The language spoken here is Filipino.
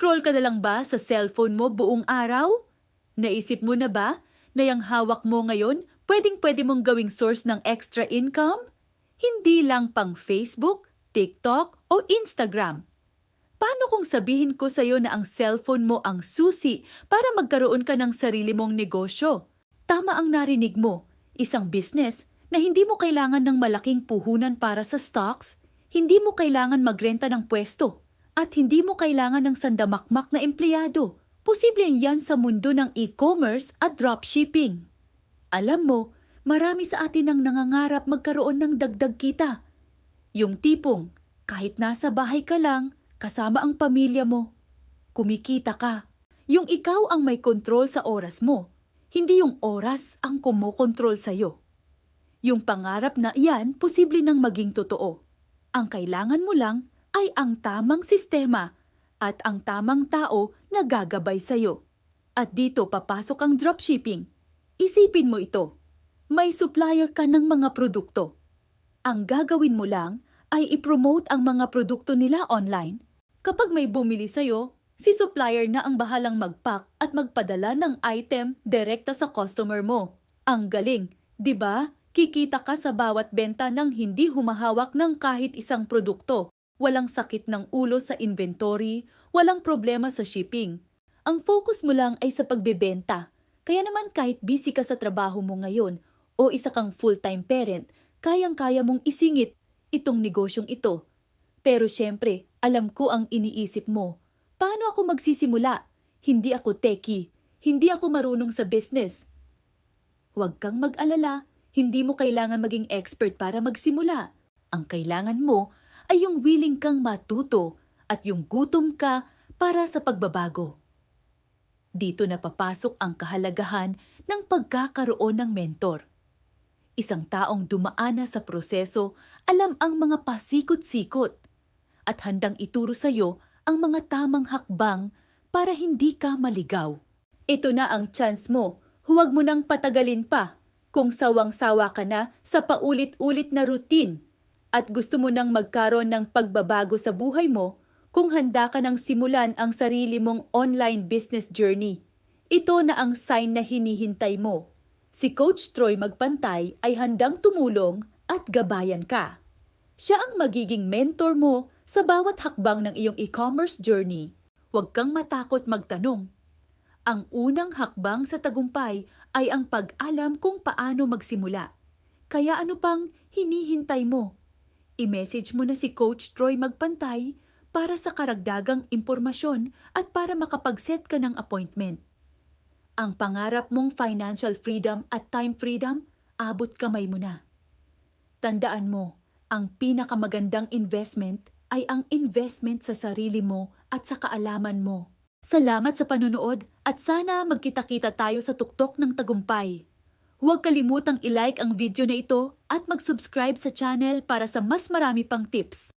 Scroll ka na lang ba sa cellphone mo buong araw? Naisip mo na ba na yung hawak mo ngayon pwedeng-pwede mong gawing source ng extra income? Hindi lang pang Facebook, TikTok o Instagram. Paano kung sabihin ko sa'yo na ang cellphone mo ang susi para magkaroon ka ng sarili mong negosyo? Tama ang narinig mo, isang business na hindi mo kailangan ng malaking puhunan para sa stocks, hindi mo kailangan magrenta ng pwesto, at hindi mo kailangan ng sandamakmak na empleyado. Posible yan sa mundo ng e-commerce at dropshipping. Alam mo, marami sa atin ang nangangarap magkaroon ng dagdag kita. Yung tipong, kahit nasa bahay ka lang, kasama ang pamilya mo, kumikita ka. Yung ikaw ang may kontrol sa oras mo, hindi yung oras ang kumokontrol sa'yo. Yung pangarap na iyan, posible nang maging totoo. Ang kailangan mo lang ay ang tamang sistema at ang tamang tao na gagabay sa'yo. At dito papasok ang dropshipping. Isipin mo ito. May supplier ka ng mga produkto. Ang gagawin mo lang ay i-promote ang mga produkto nila online. Kapag may bumili sa'yo, si supplier na ang bahalang mag-pack at magpadala ng item direkta sa customer mo. Ang galing, di ba? Kikita ka sa bawat benta ng hindi humahawak ng kahit isang produkto. Walang sakit ng ulo sa inventory, walang problema sa shipping. Ang focus mo lang ay sa pagbebenta. Kaya naman kahit busy ka sa trabaho mo ngayon o isa kang full-time parent, kayang-kaya mong isingit itong negosyong ito. Pero syempre, alam ko ang iniisip mo. Paano ako magsisimula? Hindi ako techie. Hindi ako marunong sa business. Huwag kang mag-alala. Hindi mo kailangan maging expert para magsimula. Ang kailangan mo ay yung willing kang matuto at yung gutom ka para sa pagbabago. Dito na papasok ang kahalagahan ng pagkakaroon ng mentor. Isang taong dumaan na sa proseso, alam ang mga pasikot-sikot at handang ituro sa iyo ang mga tamang hakbang para hindi ka maligaw. Ito na ang chance mo. Huwag mo nang patagalin pa. Kung sawang-sawa ka na sa paulit-ulit na routine at gusto mo nang magkaroon ng pagbabago sa buhay mo, kung handa ka nang simulan ang sarili mong online business journey, ito na ang sign na hinihintay mo. Si Coach Troy Magpantay ay handang tumulong at gabayan ka. Siya ang magiging mentor mo sa bawat hakbang ng iyong e-commerce journey. Huwag kang matakot magtanong. Ang unang hakbang sa tagumpay ay ang pag-alam kung paano magsimula. Kaya ano pang hinihintay mo? I-message mo na si Coach Troy Magpantay para sa karagdagang impormasyon at para makapag-set ka ng appointment. Ang pangarap mong financial freedom at time freedom, abot kamay mo na. Tandaan mo, ang pinakamagandang investment ay ang investment sa sarili mo at sa kaalaman mo. Salamat sa panunood at sana magkita-kita tayo sa tuktok ng tagumpay. Huwag kalimutang i-like ang video na ito at mag-subscribe sa channel para sa mas marami pang tips.